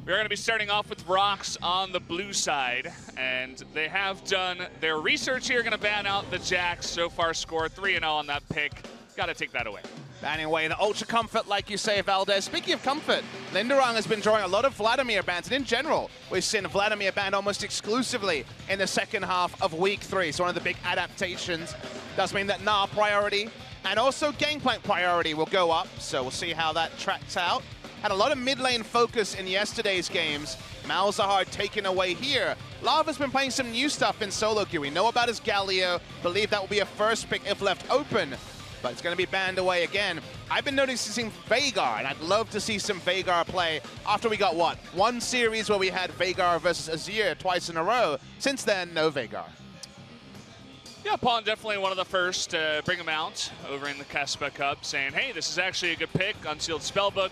We're going to be starting off with ROX on the blue side, and they have done their research here, going to ban out the Jacks. So far score 3-0 on that pick. Got to take that away. Banning away the Ultra Comfort, like you say, Valdez. Speaking of comfort, Linderang has been drawing a lot of Vladimir bans, and in general, we've seen Vladimir banned almost exclusively in the second half of Week 3. So one of the big adaptations does mean that Gnar priority and also Gangplank priority will go up, so we'll see how that tracks out. Had a lot of mid lane focus in yesterday's games. Malzahar taken away here. Lava's been playing some new stuff in solo queue. We know about his Galio. Believe that will be a first pick if left open, but it's going to be banned away again. I've been noticing Veigar, and I'd love to see some Veigar play after we got, what, one series where we had Veigar versus Azir twice in a row. Since then, no Veigar. Yeah, Pawn definitely one of the first to bring him out over in the Caspa Cup, saying, hey, this is actually a good pick. Unsealed Spellbook.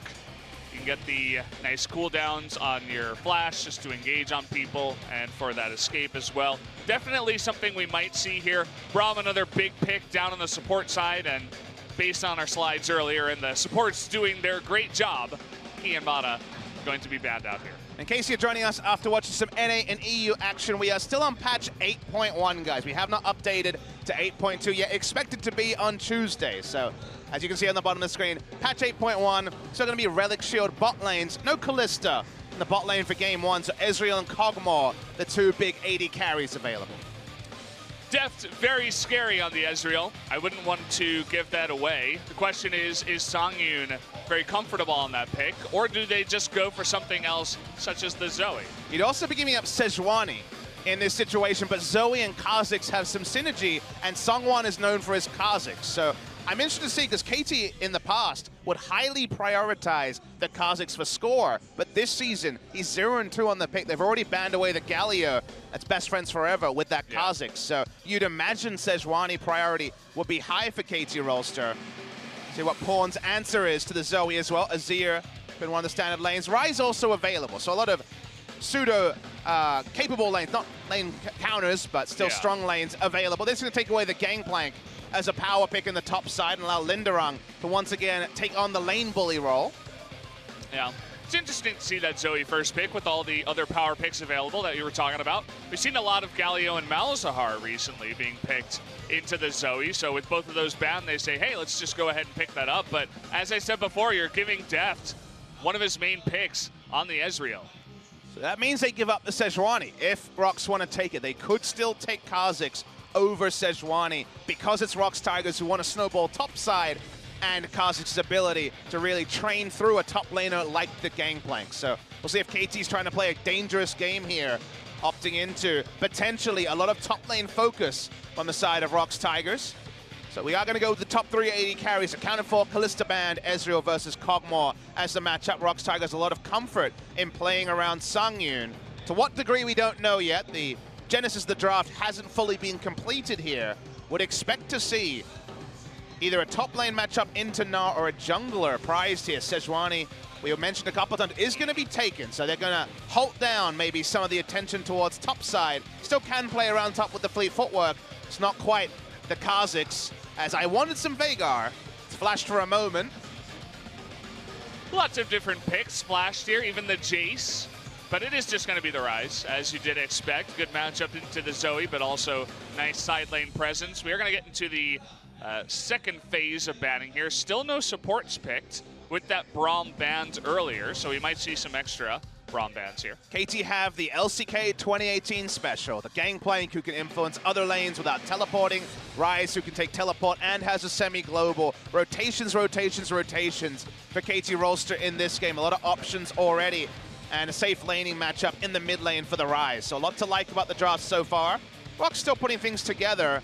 You can get the nice cooldowns on your flash just to engage on people and for that escape as well. Definitely something we might see here. Braum, another big pick down on the support side, and based on our slides earlier, and the support's doing their great job, he and Mata going to be banned out here. In case you're joining us after watching some NA and EU action, we are still on patch 8.1, guys. We have not updated to 8.2 yet, expected to be on Tuesday. So, as you can see on the bottom of the screen, patch 8.1, still going to be Relic Shield bot lanes, no Kalista in the bot lane for game 1, so Ezreal and Kog'Maw, the two big AD carries available. Deft, very scary on the Ezreal. I wouldn't want to give that away. The question is Songyun very comfortable on that pick, or do they just go for something else, such as the Zoe? You'd also be giving up Sejuani in this situation, but Zoe and Kha'Zix have some synergy, and Songwon is known for his Kha'Zix. So I'm interested to see, because KT in the past would highly prioritize the Kha'Zix for score, but this season, he's 0-2 on the pick. They've already banned away the Galio. That's best friends forever with that Kha'Zix. So you'd imagine Sejuani priority would be high for KT Rolster. See what Pawn's answer is to the Zoe as well. Azir, been one of the standard lanes. Ryze also available, so a lot of pseudo capable lanes, not lane counters, but still strong lanes available. This is going to take away the Gangplank as a power pick in the top side and allow Linderang to once again take on the lane bully role. Yeah, it's interesting to see that Zoe first pick with all the other power picks available that you were talking about. We've seen a lot of Galio and Malzahar recently being picked into the Zoe, so with both of those banned, they say, hey, let's just go ahead and pick that up. But as I said before, you're giving Deft one of his main picks on the Ezreal. So that means they give up the Sejuani. If ROX want to take it, they could still take Kha'Zix over Sejuani because it's ROX Tigers who want to snowball top side, and Kha'Zix's ability to really train through a top laner like the Gangplank. So we'll see if KT's trying to play a dangerous game here, opting into potentially a lot of top lane focus on the side of ROX Tigers. So we are going to go with the top 3 AD carries, accounted for Kalista band, Ezreal versus Kog'Maw as the matchup. ROX Tigers a lot of comfort in playing around Songyun. To what degree we don't know yet. The genesis of the draft hasn't fully been completed here. Would expect to see either a top lane matchup into Gnar or a jungler prized here. Sejuani, we mentioned a couple of times, is going to be taken, so they're going to halt down maybe some of the attention towards top side. Still can play around top with the fleet footwork. It's not quite the Kha'Zix, as I wanted some Veigar. It's flashed for a moment. Lots of different picks flashed here, even the Jace. But it is just going to be the Ryze, as you did expect. Good matchup into the Zoe, but also nice side lane presence. We are going to get into the second phase of banning here. Still no supports picked with that Braum banned earlier, so we might see some extra Braum bans here. KT have the LCK 2018 special, the Gangplank who can influence other lanes without teleporting, Ryze who can take teleport and has a semi-global. Rotations, rotations, rotations for KT Rolster in this game. A lot of options already, and a safe laning matchup in the mid lane for the Ryze. So a lot to like about the draft so far. ROX still putting things together.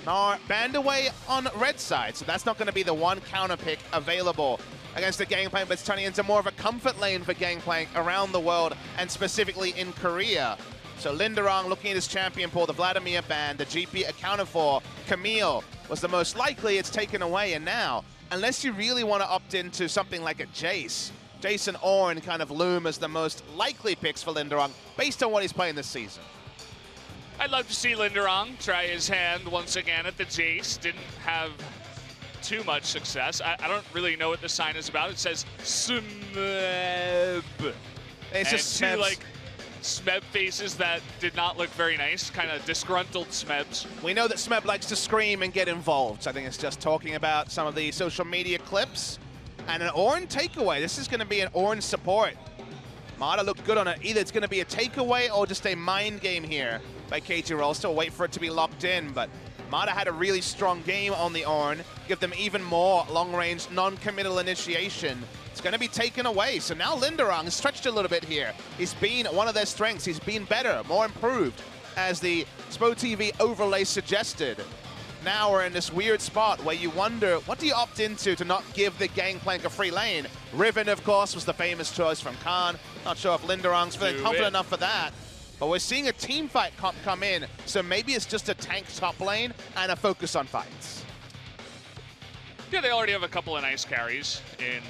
Gnar banned away on red side, so that's not going to be the one counter pick available against the Gangplank, but it's turning into more of a comfort lane for Gangplank around the world, and specifically in Korea. So Linderang looking at his champion pool, the Vladimir ban, the GP accounted for. Camille was the most likely, it's taken away, and now, unless you really want to opt into something like a Jace, Jace and Ornn kind of loom as the most likely picks for Linderang based on what he's playing this season. I'd love to see Linderang try his hand once again at the Jace. Didn't have too much success. I don't really know what the sign is about. It says Smeb. It's and just two, Smebs. like, Smeb faces that did not look very nice, kind of disgruntled Smebs. We know that Smeb likes to scream and get involved. So I think it's just talking about some of the social media clips. And an Ornn takeaway. This is going to be an Ornn support. Mata looked good on it. Either it's going to be a takeaway or just a mind game here by KT Rolster. We'll wait for it to be locked in, but Mata had a really strong game on the Ornn. Give them even more long-range, non-committal initiation. It's going to be taken away. So now Linderung has stretched a little bit here. He's been one of their strengths. He's been better, more improved, as the SpoTV overlay suggested. Now we're in this weird spot where you wonder, what do you opt into to not give the Gangplank a free lane? Riven, of course, was the famous choice from Khan. Not sure if Linderung's feeling confident enough for that. But we're seeing a team fight come in, so maybe it's just a tank top lane and a focus on fights. Yeah, they already have a couple of nice carries in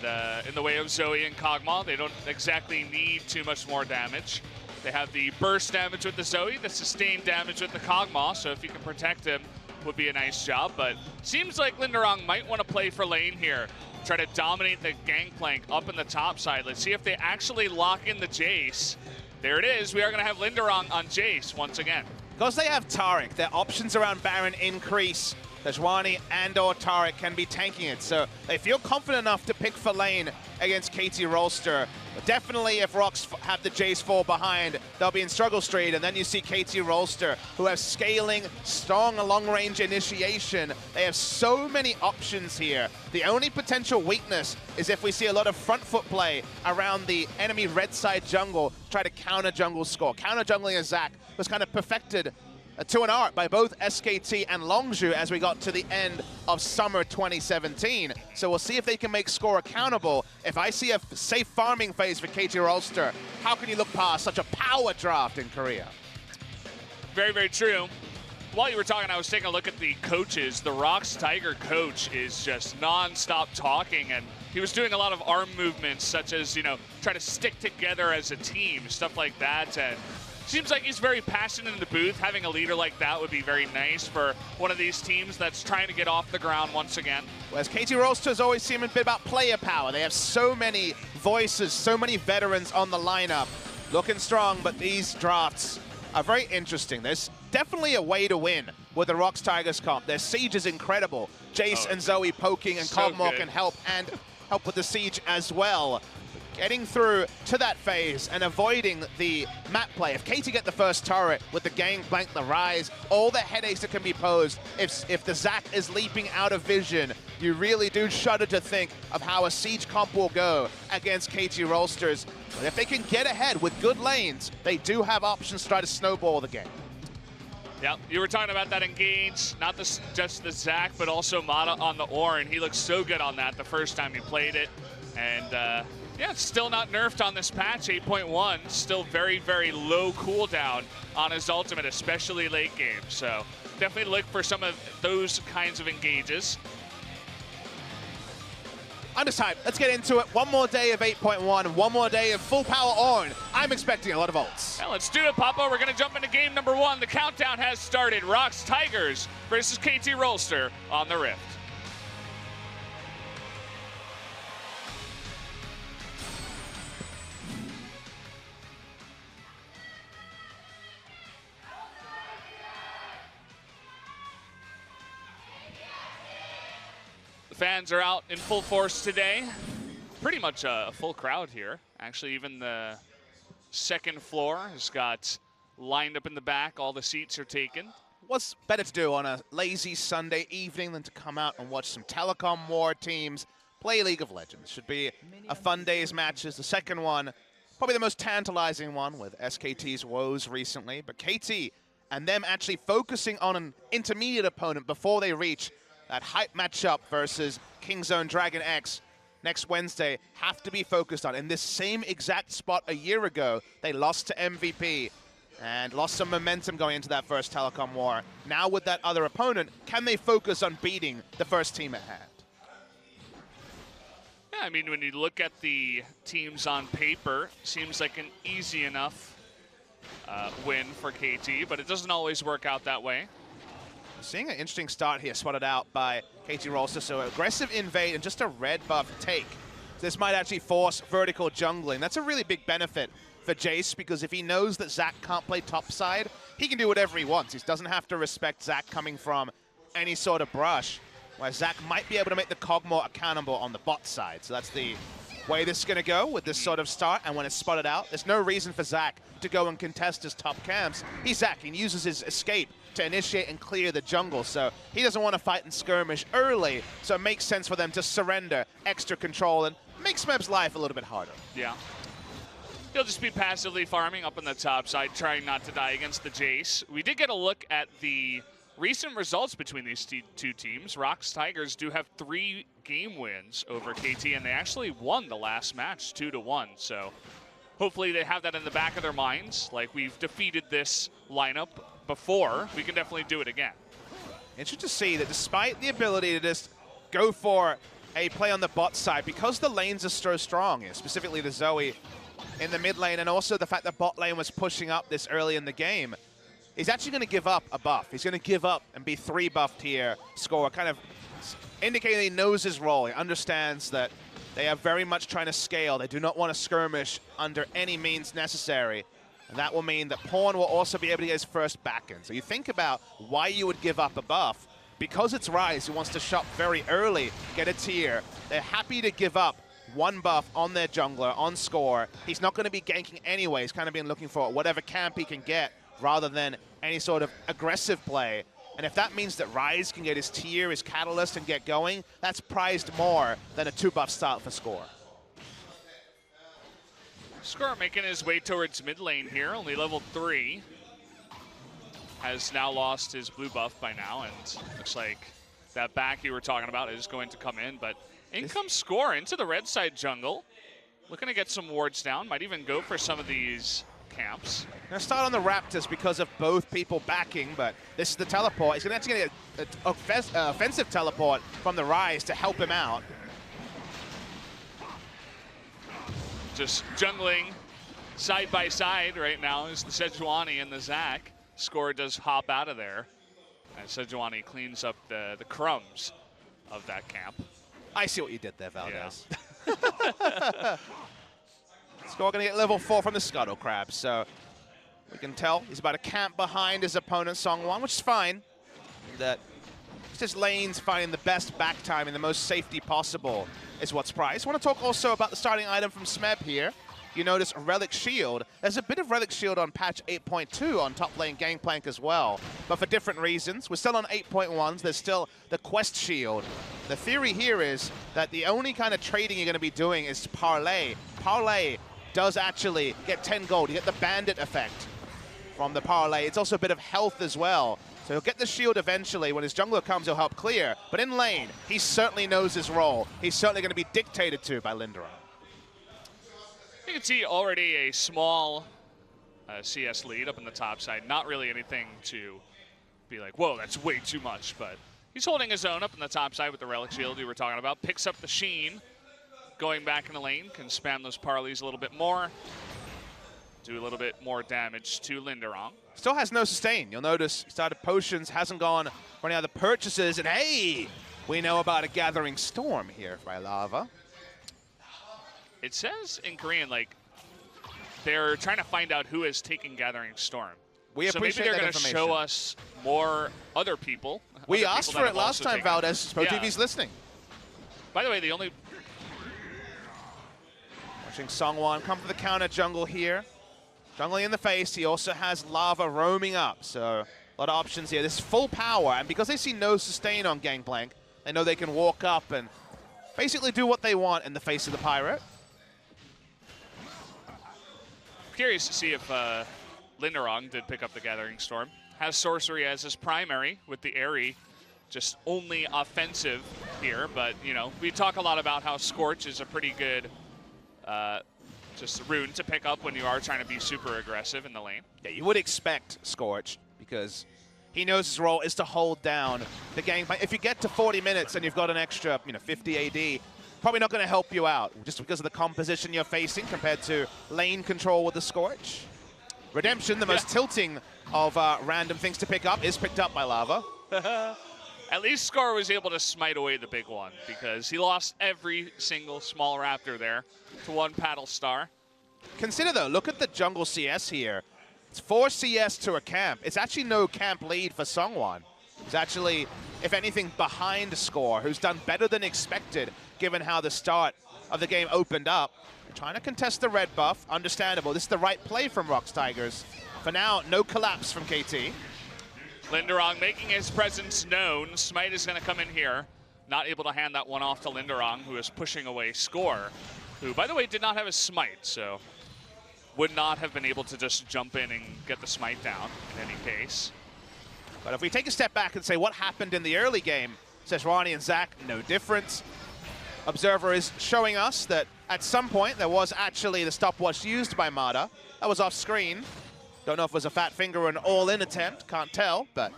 the way of Zoe and Kog'Maw. They don't exactly need too much more damage. They have the burst damage with the Zoe, the sustained damage with the Kog'Maw, so if you can protect him, would be a nice job. But seems like Linderung might want to play for lane here, try to dominate the Gangplank up in the top side. Let's see if they actually lock in the Jace. There it is. We are going to have Linderung on Jace once again. Because they have Taric, their options around Baron increase. Sejuani and or Taric can be tanking it, so they feel confident enough to pick for lane against KT Rolster. But definitely if ROX have the Jace fall behind, they'll be in struggle street, and then you see KT Rolster, who have scaling, strong long-range initiation. They have so many options here. The only potential weakness is if we see a lot of front foot play around the enemy red side jungle, try to counter jungle score. Counter jungling as Zac was kind of perfected to an art by both SKT and Longzhu as we got to the end of summer 2017. So we'll see if they can make score accountable. If I see a safe farming phase for KT Rolster, how can you look past such a power draft in Korea? Very, very true. While you were talking, I was taking a look at the coaches. The ROX Tiger coach is just non-stop talking, and he was doing a lot of arm movements, such as, you know, try to stick together as a team, stuff like that. And seems like he's very passionate in the booth. Having a leader like that would be very nice for one of these teams that's trying to get off the ground once again. Whereas KT Rolster's always seemed a bit about player power. They have so many voices, so many veterans on the lineup. Looking strong, but these drafts are very interesting. There's definitely a way to win with the ROX Tigers comp. Their siege is incredible. Jace and Zoe poking, and so Kog'Maw good. can help with the siege as well. Getting through to that phase and avoiding the map play. If KT get the first turret with the Gangplank, the Rise, all the headaches that can be posed, if the Zac is leaping out of vision, you really do shudder to think of how a siege comp will go against KT Rolsters. But if they can get ahead with good lanes, they do have options to try to snowball the game. Yeah, you were talking about that engage, not just the Zac, but also Mata on the Ornn. He looked so good on that the first time he played it. And yeah, it's still not nerfed on this patch, 8.1. Still very, very low cooldown on his ultimate, especially late game. So definitely look for some of those kinds of engages. Undertime, let's get into it. One more day of 8.1, one more day of full power Ornn. I'm expecting a lot of ults. Yeah, let's do it, Papa. We're going to jump into game number 1. The countdown has started. ROX Tigers versus KT Rolster on the Rift. The fans are out in full force today. Pretty much a full crowd here. Actually, even the second floor has got lined up in the back. All the seats are taken. What's better to do on a lazy Sunday evening than to come out and watch some Telecom War teams play League of Legends? Should be a fun day's matches. The second one, probably the most tantalizing one with SKT's woes recently. But KT and them actually focusing on an intermediate opponent before they reach that hype matchup versus Kingzone Dragon X next Wednesday have to be focused on. In this same exact spot a year ago, they lost to MVP and lost some momentum going into that first Telecom War. Now with that other opponent, can they focus on beating the first team at hand? Yeah, I mean, when you look at the teams on paper, seems like an easy enough win for KT, but it doesn't always work out that way. Seeing an interesting start here spotted out by KT Rolster. So aggressive invade and just a red buff take. This might actually force vertical jungling. That's a really big benefit for Jace, because if he knows that Zach can't play topside, he can do whatever he wants. He doesn't have to respect Zach coming from any sort of brush, where Zach might be able to make the Cog more accountable on the bot side. So that's the way this is going to go with this sort of start, and when it's spotted out, there's no reason for Zach to go and contest his top camps. He's Zach, he uses his escape to initiate and clear the jungle, so he doesn't want to fight and skirmish early, so it makes sense for them to surrender extra control and make Smeb's life a little bit harder. Yeah. He'll just be passively farming up on the top side, trying not to die against the Jace. We did get a look at the recent results between these two teams. ROX Tigers do have 3 game wins over KT, and they actually won the last match 2-1. So hopefully they have that in the back of their minds. Like, we've defeated this lineup before, we can definitely do it again. Interesting to see that despite the ability to just go for a play on the bot side, because the lanes are so strong here, specifically the Zoe in the mid lane, and also the fact that bot lane was pushing up this early in the game, he's actually going to give up a buff. He's going to give up and be 3 buffed here, score, kind of indicating he knows his role. He understands that they are very much trying to scale. They do not want to skirmish under any means necessary. And that will mean that Pawn will also be able to get his first back in. So you think about why you would give up a buff. Because it's Rise who wants to shop very early, get a tier, they're happy to give up 1 buff on their jungler, on score. He's not going to be ganking anyway. He's kind of been looking for whatever camp he can get rather than any sort of aggressive play. And if that means that Rise can get his tier, his catalyst, and get going, that's prized more than a 2-buff start for score. Score making his way towards mid lane here, only level 3. Has now lost his blue buff by now, and looks like that back you were talking about is going to come in, but in comes Score into the red side jungle. Looking to get some wards down, might even go for some of these camps. Going to start on the Raptors because of both people backing, but this is the teleport. He's going to actually get an offensive teleport from the Rise to help him out. Just jungling side by side right now is the Sejuani and the Zac. Score does hop out of there, and Sejuani cleans up the crumbs of that camp. I see what you did there, Valdez. Yeah. Score going to get level 4 from the Scuttle Crab, so we can tell he's about to camp behind his opponent, Songwon, which is fine. That it's just lanes finding the best back time and the most safety possible is what's prized. I want to talk also about the starting item from Smeb here. You notice Relic Shield. There's a bit of Relic Shield on patch 8.2 on top lane Gangplank as well, but for different reasons. We're still on 8.1s. There's still the Quest Shield. The theory here is that the only kind of trading you're going to be doing is Parlay. Parlay does actually get 10 gold. You get the Bandit effect from the Parlay. It's also a bit of health as well. So he'll get the shield eventually. When his jungler comes, he'll help clear. But in lane, he certainly knows his role. He's certainly going to be dictated to by Linderer. You can see already a small CS lead up on the top side. Not really anything to be like, whoa, that's way too much. But he's holding his own up on the top side with the Relic Shield you were talking about. Picks up the Sheen. Going back in the lane, can spam those parleys a little bit more. Do a little bit more damage to Linderer. Still has no sustain. You'll notice he started potions, hasn't gone for any other purchases, and hey, we know about a Gathering Storm here by Lava. It says in Korean, like, they're trying to find out who is taking Gathering Storm. We so maybe they're going to show us more other people. We asked for it last time, Valdez. SpoTV's listening. By the way, the only... Watching Songwon come for the counter jungle here. Jungling in the face, he also has Lava roaming up, so a lot of options here. This is full power, and because they see no sustain on Gangplank, they know they can walk up and basically do what they want in the face of the Pirate. Curious to see if Linderer did pick up the Gathering Storm. Has Sorcery as his primary with the Aerie, just only offensive here, but, you know, we talk a lot about how Scorch is a pretty good just a rune to pick up when you are trying to be super aggressive in the lane. Yeah, you would expect Scorch because he knows his role is to hold down the Gangplank. If you get to 40 minutes and you've got an extra, 50 AD, probably not going to help you out just because of the composition you're facing compared to lane control with the Scorch. Redemption, the most tilting of random things to pick up, is picked up by Lava. At least Scar was able to smite away the big one because he lost every single small raptor there to one paddle star. Consider, though, look at the jungle CS here. It's 4 CS to a camp. It's actually no camp lead for Songwon. It's actually, if anything, behind Score, who's done better than expected, given how the start of the game opened up. They're trying to contest the red buff. Understandable. This is the right play from ROX Tigers. For now, no collapse from KT. Linderong making his presence known. Smite is going to come in here. Not able to hand that one off to Linderong, who is pushing away Score, who, by the way, did not have a smite, so would not have been able to just jump in and get the smite down in any case. But if we take a step back and say what happened in the early game, Sejuani and Zach, no difference. Observer is showing us that at some point there was actually the stopwatch used by Mada. That was off screen. Don't know if it was a fat finger or an all-in attempt, can't tell, but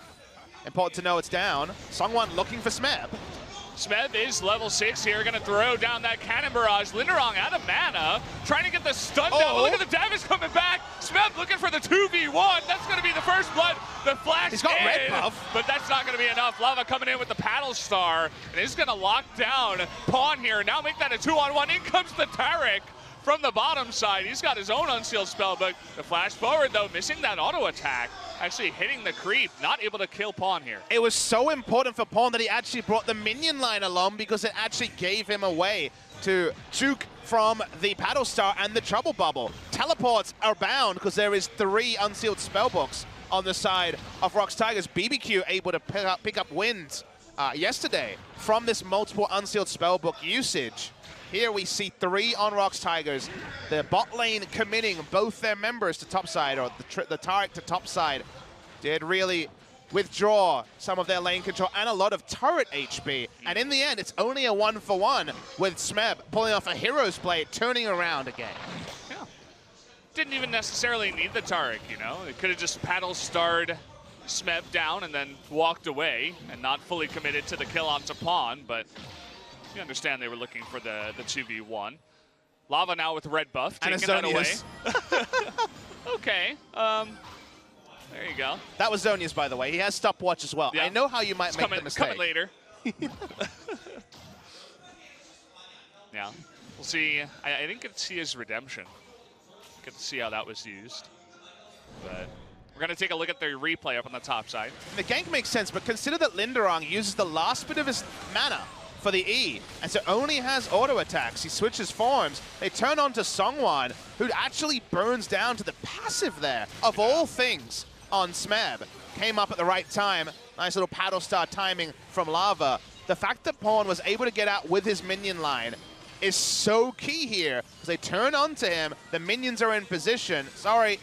important to know it's down. Songwon looking for Smeb. Smeb is level 6 here, gonna throw down that cannon barrage. Linderong out of mana, trying to get the stun down. But look at the damage coming back. Smeb looking for the 2v1. That's gonna be the first blood. The flash He's got red buff. But that's not gonna be enough. Lava coming in with the paddle star, and is gonna lock down Pawn here. Now make that a 2-on-1. In comes the Taric from the bottom side. He's got his own unsealed spellbook. The flash forward, though, missing that auto attack. Actually hitting the creep, not able to kill Pawn here. It was so important for Pawn that he actually brought the minion line along because it actually gave him a way to juke from the paddle star and the trouble bubble. Teleports are bound because there is 3 unsealed spellbooks on the side of ROX Tigers. BBQ able to pick up wins yesterday from this multiple unsealed spellbook usage. Here we see 3 on ROX Tigers. The bot lane committing both their members to topside, or the Taric to topside. Did really withdraw some of their lane control and a lot of turret HP. And in the end, it's only a 1-for-1 with Smeb pulling off a hero's blade, turning around again. Yeah. Didn't even necessarily need the Taric, you know? It could have just paddle starred Smeb down and then walked away and not fully committed to the kill onto Pawn, but you understand they were looking for the 2v1. Lava now with red buff, taking that away. Okay, there you go. That was Zonia's, by the way. He has stopwatch as well. Yeah. I know how you might make the mistake. Coming later. Yeah, we'll see. I didn't get to see his redemption. Get to see how that was used. But we're going to take a look at the replay up on the top side. The gank makes sense, but consider that Linderong uses the last bit of his mana for the E, and so only has auto attacks. He switches forms. They turn on to Songwon, who actually burns down to the passive there, of all things, on Smeb. Came up at the right time. Nice little paddle star timing from Lava. The fact that Pawn was able to get out with his minion line is so key here, because they turn onto him, the minions are in position. Sorry,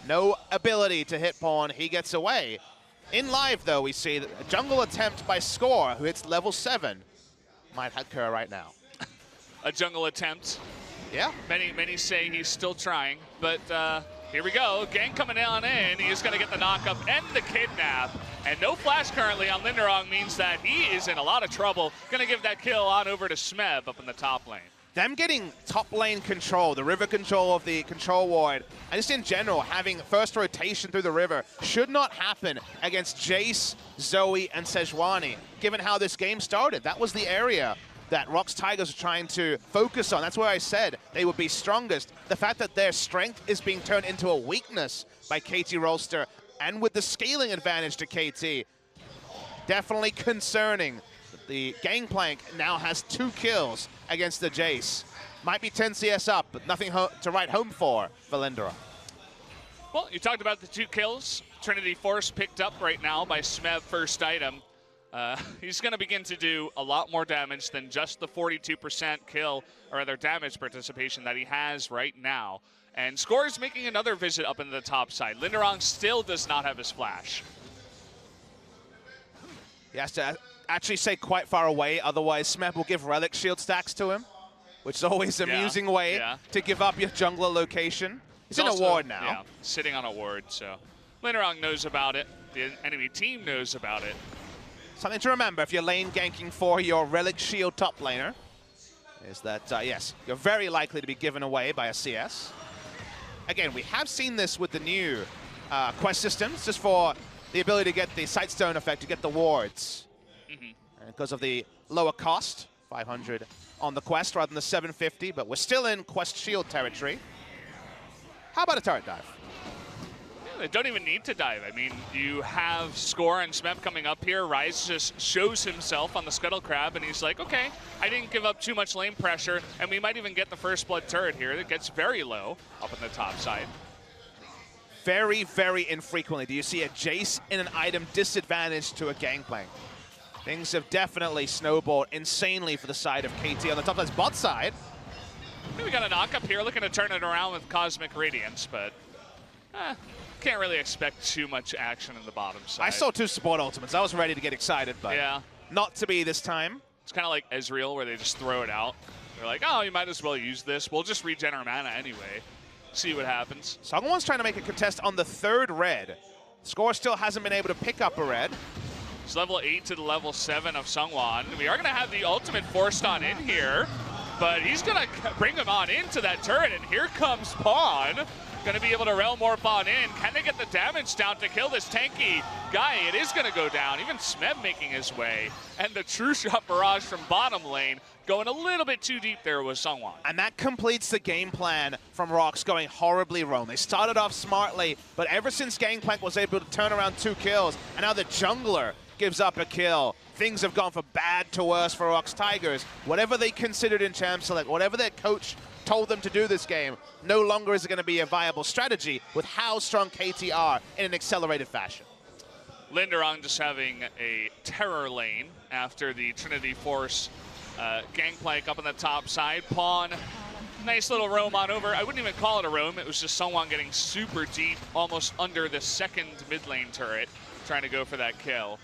no ability to hit Pawn. He gets away. In live, though, we see that a jungle attempt by Score, who hits level 7. Might occur right now. A jungle attempt. Yeah. Many say he's still trying, but here we go. Gang coming on in. He is going to get the knock-up and the kidnap. And no flash currently on Linderong means that he is in a lot of trouble. Going to give that kill on over to Smeb up in the top lane. Them getting top lane control, the river control of the control ward, and just in general, having first rotation through the river should not happen against Jace, Zoe, and Sejuani, given how this game started. That was the area that ROX Tigers are trying to focus on. That's where I said they would be strongest. The fact that their strength is being turned into a weakness by KT Rolster, and with the scaling advantage to KT, definitely concerning. The Gangplank now has 2 kills against the Jace. Might be 10 CS up, but nothing to write home for Linderong. Well, you talked about the 2 kills. Trinity Force picked up right now by Smeb, first item. He's going to begin to do a lot more damage than just the 42% kill, or rather damage participation that he has right now. And Score is making another visit up into the top side. Linderong still does not have his flash. He has to actually stay quite far away, otherwise Smeb will give relic shield stacks to him, which is always an amusing way to give up your jungler location. He's in also, a ward now. Yeah, sitting on a ward, so Linderong knows about it. The enemy team knows about it. Something to remember if you're lane ganking for your relic shield top laner is that, yes, you're very likely to be given away by a CS. Again, we have seen this with the new quest systems, just for the ability to get the Sightstone effect, to get the wards. And because of the lower cost, 500 on the quest rather than the 750, but we're still in quest shield territory. How about a turret dive? They don't even need to dive. I mean, you have Score and Smeb coming up here. Rise just shows himself on the Scuttle Crab, and he's like, okay, I didn't give up too much lane pressure, and we might even get the first blood turret here that gets very low up on the top side. Very, very infrequently do you see a Jace in an item disadvantage to a Gangplank. Things have definitely snowballed insanely for the side of KT on the top side's bot side. We got a knock up here, looking to turn it around with Cosmic Radiance, but can't really expect too much action in the bottom side. I saw 2 support ultimates. I was ready to get excited, but yeah, not to be this time. It's kind of like Ezreal, where they just throw it out. They're like, oh, you might as well use this. We'll just regen our mana anyway. See what happens. Sungwon's trying to make a contest on the 3rd red. Score still hasn't been able to pick up a red. It's level 8 to the level 7 of Sungwon. We are going to have the ultimate forced on in here, but he's going to bring him on into that turret, and here comes Pawn. Going to be able to Realm Warp on in. Can they get the damage down to kill this tanky guy? It is going to go down. Even Smeb making his way. And the true shot barrage from bottom lane going a little bit too deep there was Sungwon. And that completes the game plan from ROX going horribly wrong. They started off smartly, but ever since Gangplank was able to turn around 2 kills, and now the jungler gives up a kill, things have gone from bad to worse for ROX Tigers. Whatever they considered in Champ Select, whatever their coach told them to do this game, no longer is it going to be a viable strategy with how strong KT are in an accelerated fashion. Linderong just having a terror lane after the Trinity Force Gangplank up on the top side. Pawn, nice little roam on over. I wouldn't even call it a roam. It was just Sungwon getting super deep, almost under the 2nd mid lane turret, trying to go for that kill.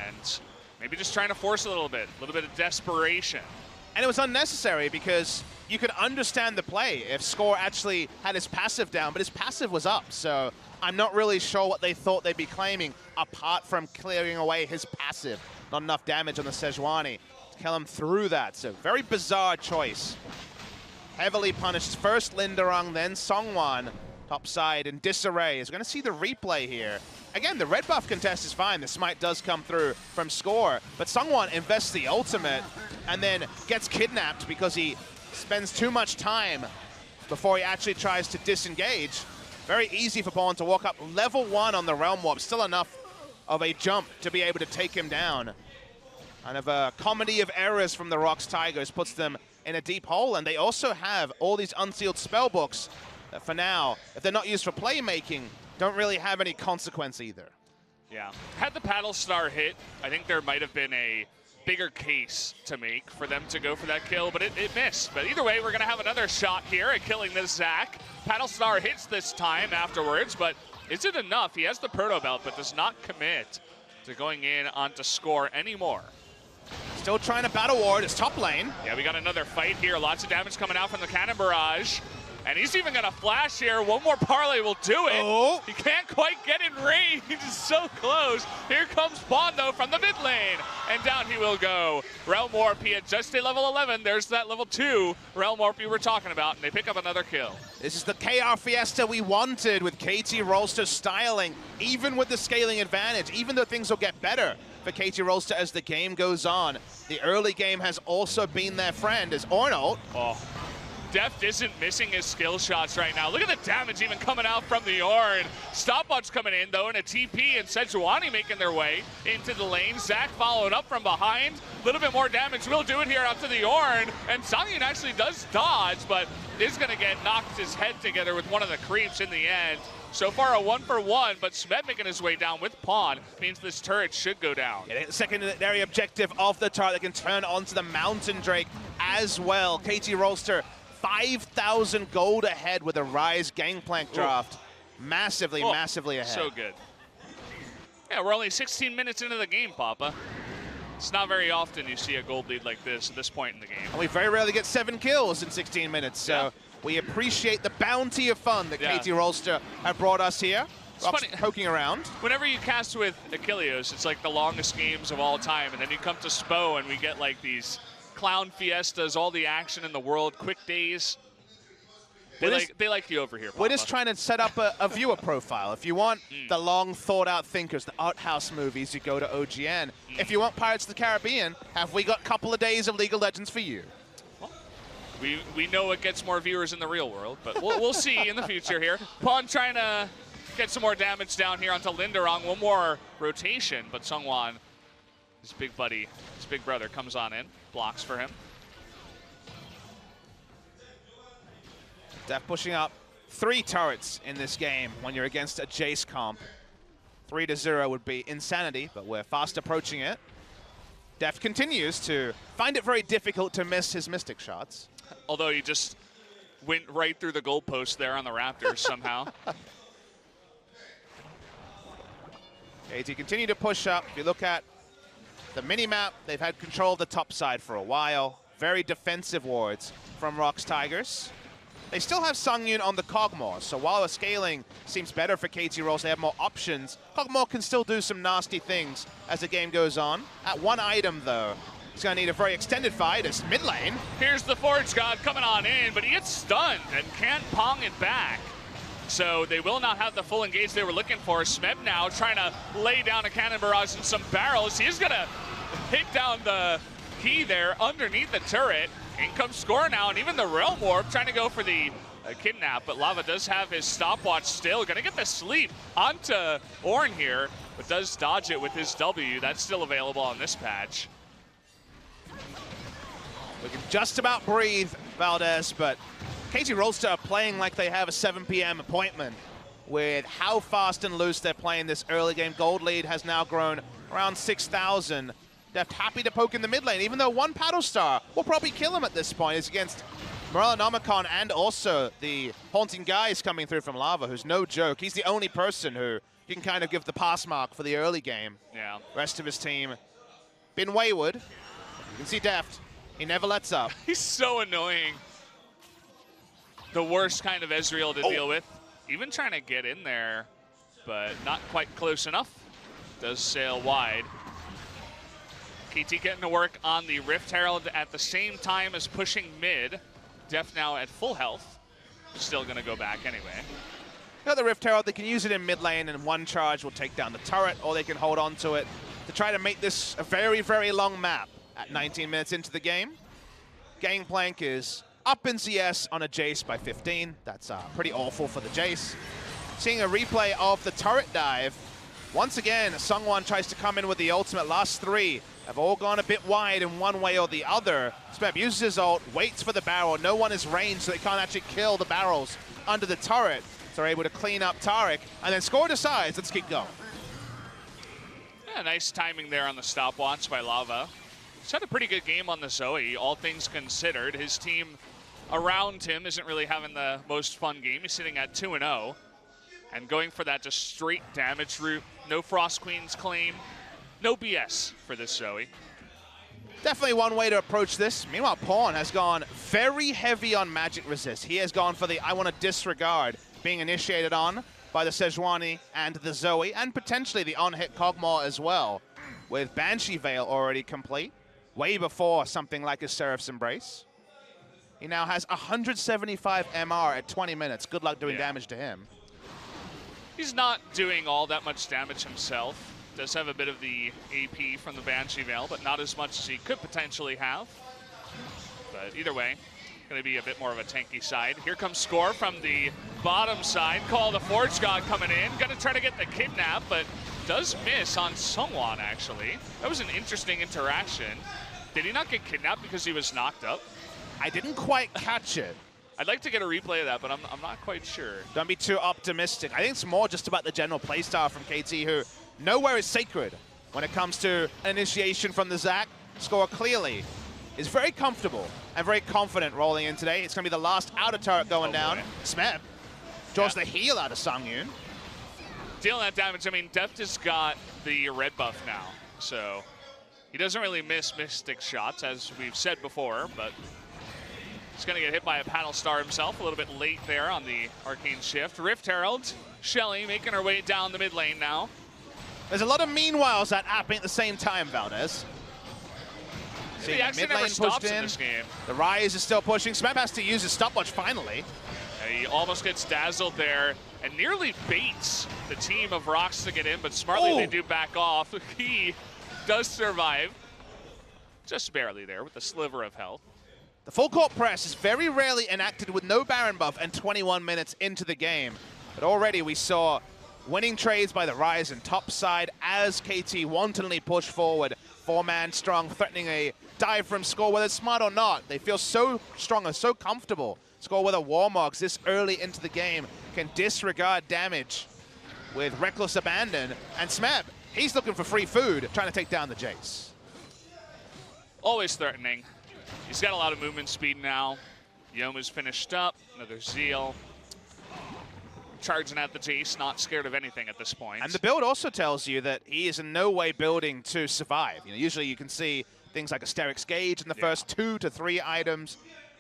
And maybe just trying to force a little bit of desperation. And it was unnecessary because you could understand the play if Score actually had his passive down, but his passive was up. So I'm not really sure what they thought they'd be claiming apart from clearing away his passive. Not enough damage on the Sejuani to kill him through that. So very bizarre choice. Heavily punished first Linderong, then Sungwon. Top side in disarray. Is going to see the replay here. Again, the red buff contest is fine. The smite does come through from Score, but Sungwon invests the ultimate and then gets kidnapped because he spends too much time before he actually tries to disengage. Very easy for Pawn to walk up level 1 on the Realm Warp. Still enough of a jump to be able to take him down. Kind of a comedy of errors from the ROX Tigers puts them in a deep hole, and they also have all these unsealed spellbooks that for now, if they're not used for playmaking, don't really have any consequence either. Yeah. Had the Paddle Star hit, I think there might have been a bigger case to make for them to go for that kill, but it missed. But either way, we're going to have another shot here at killing this Zac. Paddle Star hits this time afterwards, but is it enough? He has the Proto Belt, but does not commit to going in onto Score anymore. Still trying to battle ward his top lane. Yeah, we got another fight here. Lots of damage coming out from the Cannon Barrage. And he's even gonna flash here. One more parlay will do it. Oh. He can't quite get in range. He's so close. Here comes Bondo from the mid lane. And down he will go. Realm Warp, he had just a level 11. There's that level 2 Realm Warp we were talking about. And they pick up another kill. This is the KR Fiesta we wanted with KT Rolster styling, even with the scaling advantage, even though things will get better for KT Rolster as the game goes on. The early game has also been their friend as Ornold. Oh. Deft isn't missing his skill shots right now. Look at the damage even coming out from the Ornn. Stopwatch coming in though, and a TP, and Sejuani making their way into the lane. Zac followed up from behind. A little bit more damage will do it here onto the Ornn. And Zhongyun actually does dodge, but is going to get knocked his head together with one of the creeps in the end. So far a 1-for-1, but Smeb making his way down with Pawn means this turret should go down. Yeah, the secondary objective of the turret that can turn onto the Mountain Drake as well. KT Rolster 5,000 gold ahead with a Rise Gangplank draft. Ooh. Massively ahead. So good. Yeah, we're only 16 minutes into the game, Papa. It's not very often you see a gold lead like this at this point in the game. And we very rarely get 7 kills in 16 minutes, so yeah. We appreciate the bounty of fun that KT Rolster have brought us here. It's funny, poking around. Whenever you cast with Achilleos, it's like the longest games of all time, and then you come to SPO and we get like these clown fiestas, all the action in the world, quick days. They like you over here, Papa. We're just trying to set up a viewer profile. If you want the long thought-out thinkers, the art house movies, you go to OGN. If you want Pirates of the Caribbean, have we got a couple of days of League of Legends for you? Well, We know it gets more viewers in the real world, but we'll see in the future here. Pawn trying to get some more damage down here onto Linderong. One more rotation, but Seongwon, his big buddy, his big brother, comes on in, blocks for him. Def pushing up 3 turrets in this game when you're against a Jace comp. 3-0 would be insanity, but we're fast approaching it. Def continues to find it very difficult to miss his Mystic shots. Although he just went right through the goalpost there on the Raptors somehow. KT continue to push up. If you look at the mini-map, they've had control of the top side for a while. Very defensive wards from ROX Tigers. They still have Sungyun on the Kog'Maw, so while the scaling seems better for KT Rolls, they have more options. Kog'Maw can still do some nasty things as the game goes on. At 1 item, though, he's going to need a very extended fight as mid lane. Here's the Forge God coming on in, but he gets stunned and can't pong it back. So they will not have the full engage they were looking for. Smeb now trying to lay down a cannon barrage and some barrels. He's going to hit down the key there underneath the turret. In comes Score now, and even the Realm Warp trying to go for the kidnap, but Lava does have his stopwatch still. Gonna get the sleep onto Ornn here, but does dodge it with his W. That's still available on this patch. We can just about breathe, Valdez, but KT Rolster are playing like they have a 7 p.m. appointment with how fast and loose they're playing this early game. Gold lead has now grown around 6,000. Deft happy to poke in the mid lane, even though one Paddle Star will probably kill him at this point. It's against Morellonomicon and also the Haunting Guys coming through from Lava, who's no joke. He's the only person who you can kind of give the pass mark for the early game. Yeah. Rest of his team been wayward. You can see Deft, he never lets up. He's so annoying. The worst kind of Ezreal to deal with. Even trying to get in there, but not quite close enough. Does sail wide. KT getting to work on the Rift Herald at the same time as pushing mid. Def now at full health. Still going to go back anyway. Got the Rift Herald, they can use it in mid lane and one charge will take down the turret, or they can hold on to it to try to make this a very, very long map at 19 minutes into the game. Gangplank is up in CS on a Jace by 15. That's pretty awful for the Jace. Seeing a replay of the turret dive. Once again, Seongwon tries to come in with the ultimate. Last 3 have all gone a bit wide in one way or the other. Smeb uses his ult, waits for the barrel. No one is ranged, so they can't actually kill the barrels under the turret. So they're able to clean up Taric, and then Score decides, let's keep going. Yeah, nice timing there on the stopwatch by Lava. He's had a pretty good game on the Zoe, all things considered. His team around him isn't really having the most fun game. He's sitting at 2-0. And going for that just straight damage route. No Frost Queen's claim. No BS for this Zoe. Definitely one way to approach this. Meanwhile, Pawn has gone very heavy on magic resist. He has gone for the I want to disregard being initiated on by the Sejuani and the Zoe, and potentially the on-hit Kog'Maw as well, with Banshee Veil already complete, way before something like a Seraph's Embrace. He now has 175 MR at 20 minutes. Good luck doing damage to him. He's not doing all that much damage himself. Does have a bit of the AP from the Banshee Veil, but not as much as he could potentially have. But either way, going to be a bit more of a tanky side. Here comes Score from the bottom side. Call the Forge God coming in. Going to try to get the kidnap, but does miss on Seongwon, actually. That was an interesting interaction. Did he not get kidnapped because he was knocked up? I didn't quite catch it. I'd like to get a replay of that, but I'm not quite sure. Don't be too optimistic. I think it's more just about the general playstyle from KT, who nowhere is sacred when it comes to initiation from the Zac. Score clearly is very comfortable and very confident rolling in today. It's going to be the last outer turret going down. Smeb draws the heal out of Sungyun. Dealing that damage, I mean, Deft has got the red buff now, so he doesn't really miss Mystic shots, as we've said before, but he's going to get hit by a Paddle Star himself a little bit late there on the Arcane Shift. Rift Herald, Shelly making her way down the mid lane now. There's a lot of meanwhiles that happening at the same time, Valdez. He actually never stops in this game. The Rise is still pushing. Smeb has to use his stopwatch finally. He almost gets dazzled there and nearly baits the team of ROX to get in, but smartly they do back off. He does survive, just barely there with a sliver of health. The full court press is very rarely enacted with no Baron buff and 21 minutes into the game. But already we saw winning trades by the Ryzen top side as KT wantonly pushed forward. 4-man strong, threatening a dive from score, whether it's smart or not. They feel so strong and so comfortable. Score with a Warmogs this early into the game can disregard damage with reckless abandon. And Smeb, he's looking for free food, trying to take down the Jace. Always threatening. He's got a lot of movement speed now. Yoma's finished up, another Zeal. Charging at the Jace, not scared of anything at this point. And the build also tells you that he is in no way building to survive. You know, usually you can see things like Asterix Gauge in the first 2 to 3 items.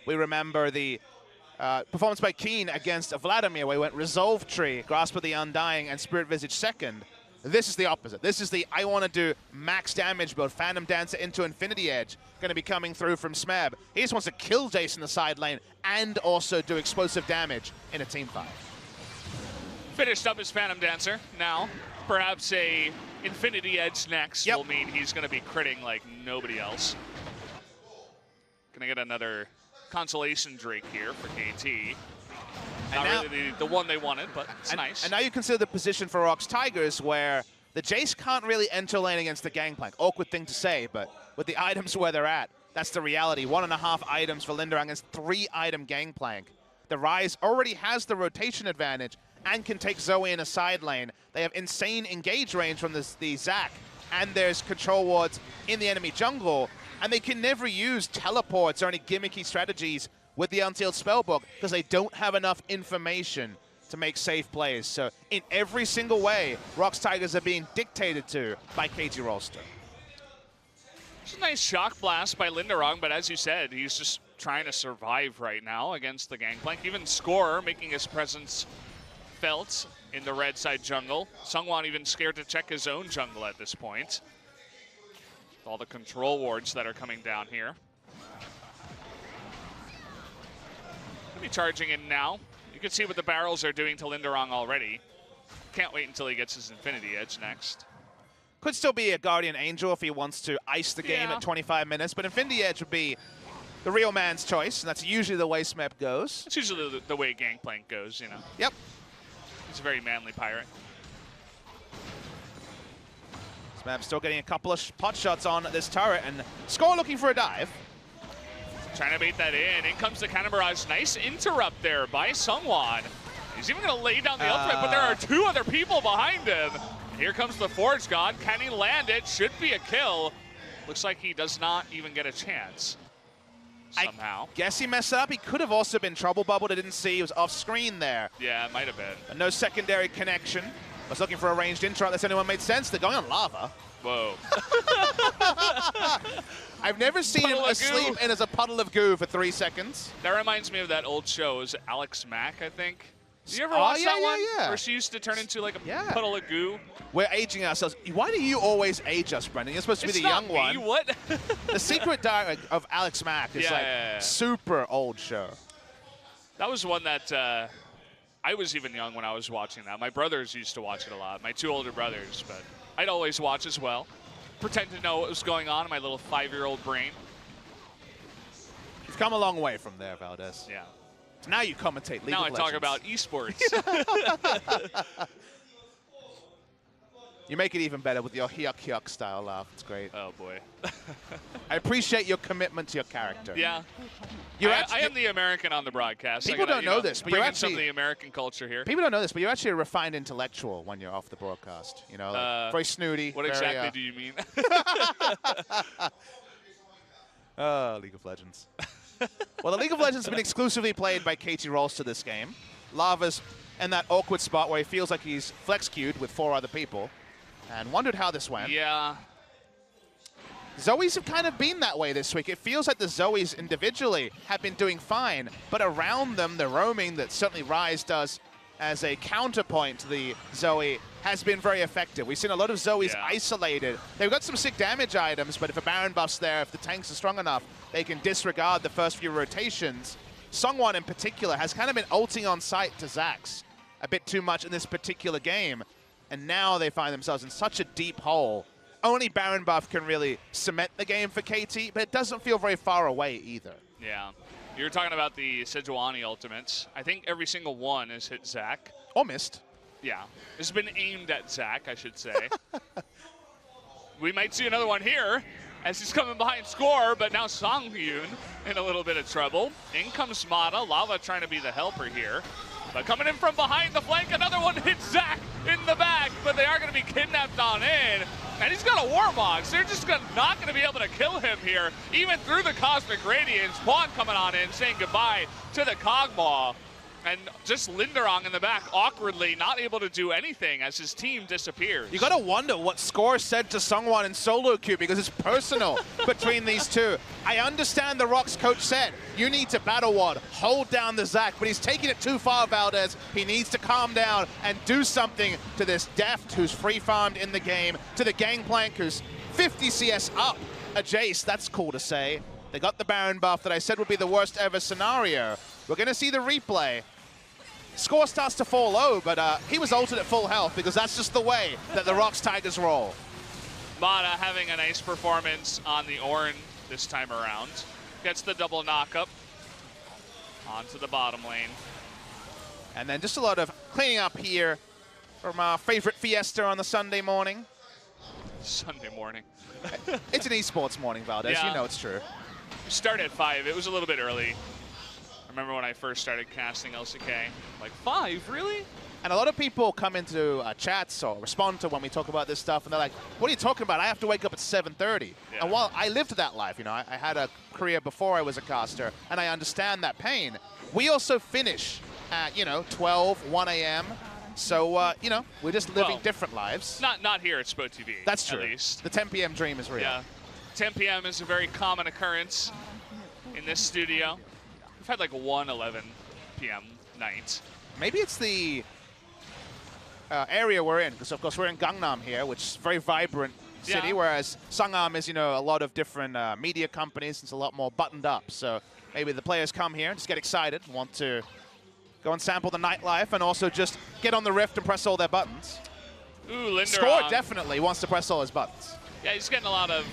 We remember the performance by Keen against Vladimir, where he went Resolve Tree, Grasp of the Undying, and Spirit Visage second. This is the opposite. This is the I want to do max damage build. Phantom Dancer into Infinity Edge. Going to be coming through from Smeb. He just wants to kill Jace in the side lane and also do explosive damage in a team fight. Finished up his Phantom Dancer. Now, perhaps a Infinity Edge next will mean he's going to be critting like nobody else. Going to get another Consolation Drake here for KT. Not really the one they wanted, but it's nice. And now you consider the position for ROX Tigers, where the Jace can't really enter lane against the Gangplank. Awkward thing to say, but with the items where they're at, that's the reality. 1.5 items for Linderang against 3-item Gangplank. The Ryze already has the rotation advantage and can take Zoe in a side lane. They have insane engage range from the Zac, and there's control wards in the enemy jungle, and they can never use teleports or any gimmicky strategies with the Unsealed Spellbook because they don't have enough information to make safe plays. So in every single way, ROX Tigers are being dictated to by KT Rolster. It's a nice shock blast by Linderang, but as you said, he's just trying to survive right now against the Gangplank. Even Scorer making his presence felt in the red side jungle. Sungwon even scared to check his own jungle at this point. With all the control wards that are coming down here. Gonna be charging in now. You can see what the barrels are doing to Linderang already. Can't wait until he gets his Infinity Edge next. Could still be a Guardian Angel if he wants to ice the game at 25 minutes, but Infinity Edge would be the real man's choice, and that's usually the way Smeb goes. It's usually the way Gangplank goes, you know. Yep. He's a very manly pirate. Smeb still getting a couple of pot shots on this turret, and Score looking for a dive. Trying to bait that in. In comes the Counter Barrage. Nice interrupt there by Sungwon. He's even going to lay down the ultimate, but there are 2 other people behind him. Here comes the Forge God. Can he land it? Should be a kill. Looks like he does not even get a chance somehow. I guess he messed up. He could have also been trouble bubbled. I didn't see. He was off screen there. Yeah, it might have been. And no secondary connection. I was looking for a ranged interrupt. That's the only one made sense. They're going on lava. Whoa. I've never seen him asleep and as a puddle of goo for 3 seconds. That reminds me of that old show. It was Alex Mack, I think. Did you ever watch that one? Yeah. Where she used to turn into like a puddle of goo? We're aging ourselves. Why do you always age us, Brendan? You're supposed to be the young one. What? The Secret Diary of Alex Mack is super old show. That was one that I was even young when I was watching that. My brothers used to watch it a lot. My 2 older brothers, but I'd always watch as well. Pretend to know what was going on in my little 5-year-old brain. You've come a long way from there, Valdez. Yeah. So now you commentate League now of Legends. I talk about esports. You make it even better with your hyuk style laugh. It's great. Oh, boy. I appreciate your commitment to your character. Yeah. I am the American on the broadcast. People don't know this, but you're actually some of the American culture here. People don't know this, but you're actually a refined intellectual when you're off the broadcast. You know, like very snooty. What very, exactly do you mean? League of Legends. Well, the League of Legends has been exclusively played by KT Rolster this game. Lava's in that awkward spot where he feels like he's flex queued with 4 other people, and wondered how this went. Yeah. Zoes have kind of been that way this week. It feels like the Zoes individually have been doing fine, but around them, the roaming that certainly Ryze does as a counterpoint to the Zoe has been very effective. We've seen a lot of Zoes isolated. They've got some sick damage items, but if a Baron buff's there, if the tanks are strong enough, they can disregard the first few rotations. Sungwon in particular has kind of been ulting on site to Zax a bit too much in this particular game, and now they find themselves in such a deep hole. Only Baron buff can really cement the game for KT, but it doesn't feel very far away either. Yeah. You're talking about the Sejuani ultimates. I think every single one has hit Zach. Or missed. Yeah. It's been aimed at Zach, I should say. We might see another one here as he's coming behind score, but now Songyun in a little bit of trouble. In comes Mata. Lava trying to be the helper here. But coming in from behind the flank, another one hits Zach in the back, but they are going to be kidnapped on in. And he's got a Warmogs. They're just not going to be able to kill him here, even through the Cosmic Radiance. Juan coming on in, saying goodbye to the Kog'Maw. And just Linderong in the back, awkwardly not able to do anything as his team disappears. You gotta wonder what Score said to Sungwon in solo queue, because it's personal between these two. I understand the ROX coach said, you need to battle ward, hold down the Zac, but he's taking it too far, Valdez. He needs to calm down and do something to this Deft, who's free farmed in the game, to the Gangplank, who's 50 CS up a Jace. That's cool to say. They got the Baron buff that I said would be the worst ever scenario. We're gonna see the replay. Score starts to fall low, but he was ulted at full health because that's just the way that the ROX Tigers roll. Mata having a nice performance on the Ornn this time around. Gets the double knockup onto the bottom lane. And then just a lot of cleaning up here from our favorite Fiesta on the Sunday morning. Sunday morning. It's an esports morning, Valdez. Yeah. You know it's true. We started at 5. It was a little bit early. I remember when I first started casting LCK. Like, 5? Really? And a lot of people come into chats or respond to when we talk about this stuff, and they're like, what are you talking about? I have to wake up at 7:30. Yeah. And while I lived that life, you know, I had a career before I was a caster, and I understand that pain. We also finish at, you know, 12, 1 a.m. So, you know, we're just living different lives. Not here at Spo TV. That's true. At least. The 10 p.m. dream is real. Yeah. 10 p.m. is a very common occurrence in this studio. We've had like 11 p.m. night. Maybe it's the area we're in, because of course we're in Gangnam here, which is a very vibrant city, whereas Sangam is, you know, a lot of different media companies. It's a lot more buttoned up. So maybe the players come here and just get excited, want to go and sample the nightlife, and also just get on the Rift and press all their buttons. Ooh, Linderong. Score definitely wants to press all his buttons. Yeah, he's getting a lot of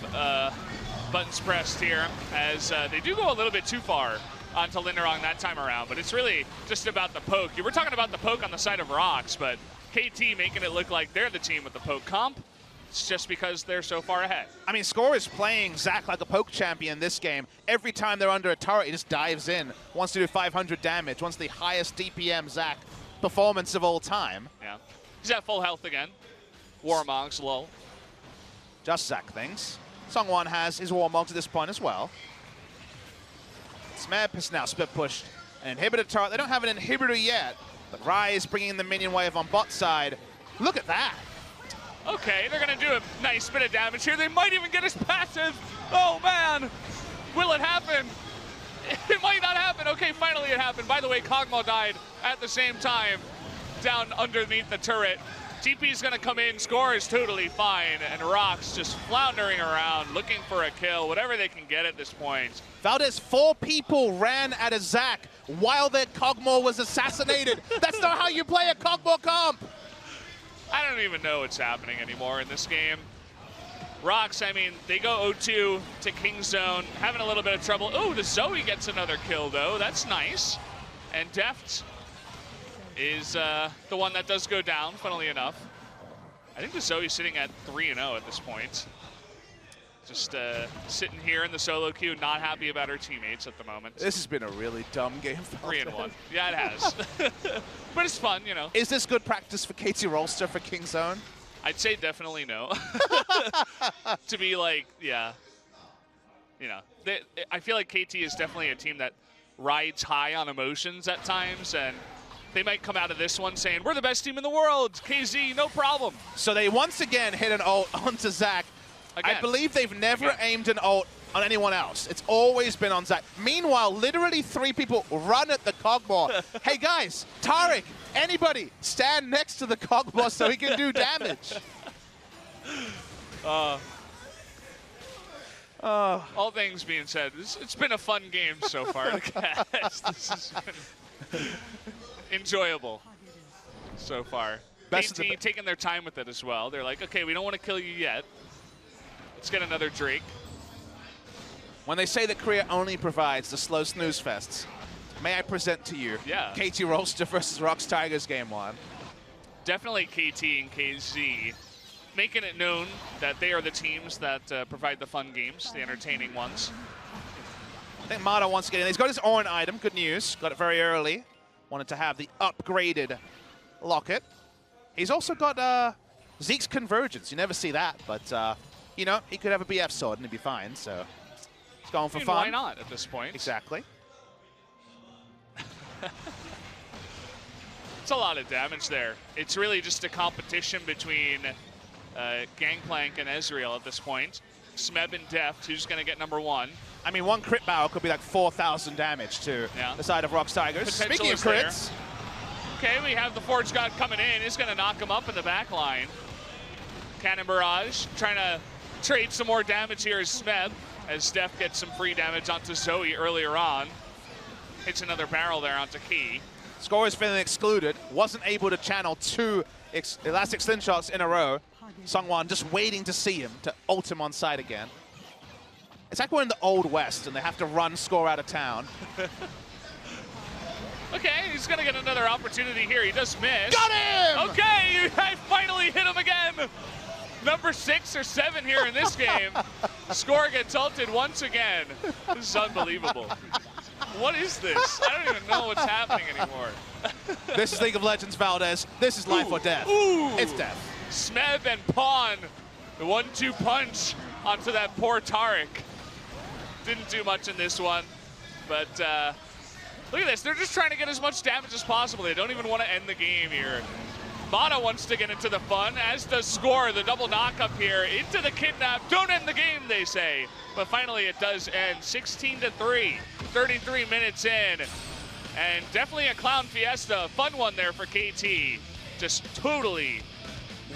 buttons pressed here, as they do go a little bit too far onto Linderong that time around, but it's really just about the poke. You were talking about the poke on the side of ROX, but KT making it look like they're the team with the poke comp. It's just because they're so far ahead. I mean, Score is playing Zac like a poke champion this game. Every time they're under a turret, he just dives in, wants to do 500 damage, wants the highest DPM Zac performance of all time. Yeah, he's at full health again. Warmogs low. Just Zac things. Sungwon has his Warmogs at this point as well. Smeb has now split pushed an inhibitor turret. They don't have an inhibitor yet, but Rise bringing in the minion wave on bot side. Look at that. Okay, they're gonna do a nice bit of damage here. They might even get his passive. Oh man, will it happen? It might not happen. Okay, finally it happened. By the way, Kog'Maw died at the same time down underneath the turret. TP's gonna come in, Score is totally fine, and ROX just floundering around, looking for a kill, whatever they can get at this point. Valdez, 4 people ran at a Zac while their Kog'Maw was assassinated. That's not how you play a Kog'Maw comp. I don't even know what's happening anymore in this game. ROX, I mean, they go 0-2 to King's Zone, having a little bit of trouble. Oh, the Zoe gets another kill, though. That's nice. And Deft is the one that does go down, funnily enough. I think the Zoe's sitting at 3-0 at this point. Just sitting here in the solo queue, not happy about her teammates at the moment. This has been a really dumb game. 3-1. Yeah, it has. But it's fun, you know. Is this good practice for Katie Rolster for King's Zone? I'd say definitely no. To be like, yeah. You know, I feel like KT is definitely a team that rides high on emotions at times, and they might come out of this one saying, we're the best team in the world, KZ, no problem. So they once again hit an ult onto Zac. Again. I believe they've never aimed an ult on anyone else. It's always been on Zac. Meanwhile, literally 3 people run at the Kog'Maw. Hey guys, Tariq, anybody, stand next to the Kog'Maw so he can do damage. All things being said, it's been a fun game so far to cast. This has been enjoyable so far. KT taking their time with it as well. They're like, okay, we don't want to kill you yet. Let's get another Drake. When they say that Korea only provides the slow snooze fests, may I present to you KT Rolster versus ROX Tigers Game 1. Definitely KT and KZ making it known that they are the teams that provide the fun games, the entertaining ones. I think Mata wants to get in. He's got his Ornn item. Good news. Got it very early. Wanted to have the upgraded locket. He's also got Zeke's Convergence. You never see that, but you know, he could have a BF sword and he'd be fine, so he's going for fun. Why not at this point? Exactly. It's a lot of damage there. It's really just a competition between Gangplank and Ezreal at this point. Smeb and Deft, who's going to get #1. I mean, one crit barrel could be like 4,000 damage to the side of ROX Tigers. Potential Speaking of crits. There. Okay, we have the Forge God coming in. He's going to knock him up in the back line. Cannon Barrage trying to trade some more damage here as Smeb, as Deft gets some free damage onto Zoe earlier on. Hits another barrel there onto Key. Score is feeling excluded. Wasn't able to channel 2 elastic slingshots in a row. Sungwon just waiting to see him to ult him on side again. It's like we're in the Old West and they have to run Score out of town. Okay, he's going to get another opportunity here. He does miss. Got him! Okay, I finally hit him again. Number 6 or 7 here in this game. Score gets ulted once again. This is unbelievable. What is this? I don't even know what's happening anymore. This is League of Legends, Valdez. This is life or death. Ooh. It's death. Smeb and Pawn, the 1-2 punch onto that poor Taric. Didn't do much in this one, but look at this. They're just trying to get as much damage as possible. They don't even want to end the game here. Mata wants to get into the fun, as does Score. The double knock up here into the kidnap. Don't end the game, they say. But finally it does end. 16-3, 33 minutes in. And definitely a clown fiesta. Fun one there for KT. Just totally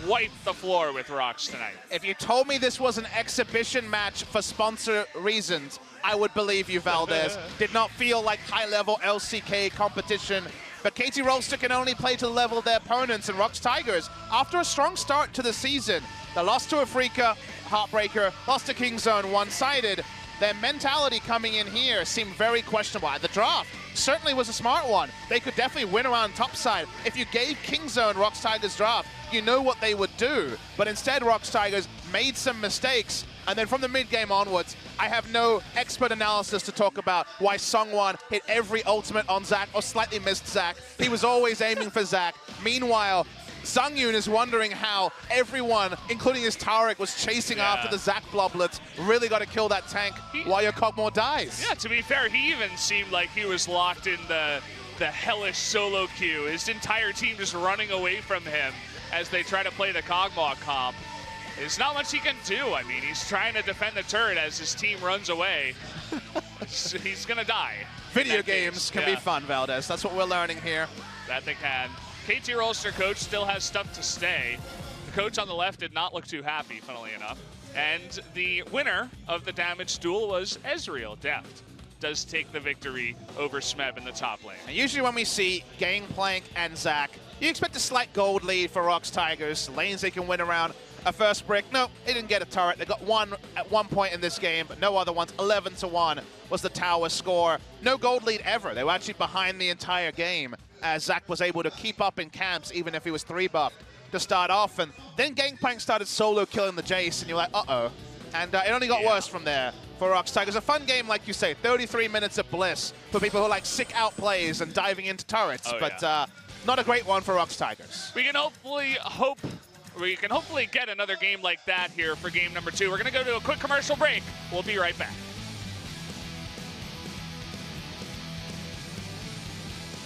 wiped the floor with ROX tonight. If you told me this was an exhibition match for sponsor reasons, I would believe you, Valdez. Did not feel like high-level LCK competition. But KT Rolster can only play to the level of their opponents, and ROX Tigers, after a strong start to the season, they lost to Afrika, Heartbreaker, lost to Kingzone one-sided. Their mentality coming in here seemed very questionable. The draft certainly was a smart one. They could definitely win around topside. If you gave Kingzone ROX Tigers draft, you know what they would do. But instead, ROX Tigers made some mistakes. And then from the mid-game onwards, I have no expert analysis to talk about why Sungwon hit every ultimate on Zac or slightly missed Zac. He was always aiming for Zac. Meanwhile, Sungyun is wondering how everyone, including his Taric, was chasing after the Zac bloblets. Really got to kill that tank while your Kog'Maw dies. Yeah, to be fair, he even seemed like he was locked in the hellish solo queue. His entire team just running away from him as they try to play the Kog'Maw comp. There's not much he can do. I mean, he's trying to defend the turret as his team runs away. So he's going to die. Video games can be fun, Valdez. That's what we're learning here. That they can. KT Rolster coach still has stuff to stay. The coach on the left did not look too happy, funnily enough. And the winner of the damage duel was Ezreal. Deft does take the victory over Smeb in the top lane. And usually when we see Gangplank and Zac, you expect a slight gold lead for ROX Tigers. Lanes they can win around a first brick. No, they didn't get a turret. They got one at one point in this game, but no other ones. 11-1 was the tower score. No gold lead ever. They were actually behind the entire game as Zac was able to keep up in camps even if he was 3-buffed to start off. And then Gangplank started solo killing the Jace, and you're like, uh-oh. And it only got worse from there for ROX Tigers. A fun game, like you say, 33 minutes of bliss for people who like sick outplays and diving into turrets, but not a great one for ROX Tigers. We can hopefully get another game like that here for game number 2. We're going to go to a quick commercial break. We'll be right back.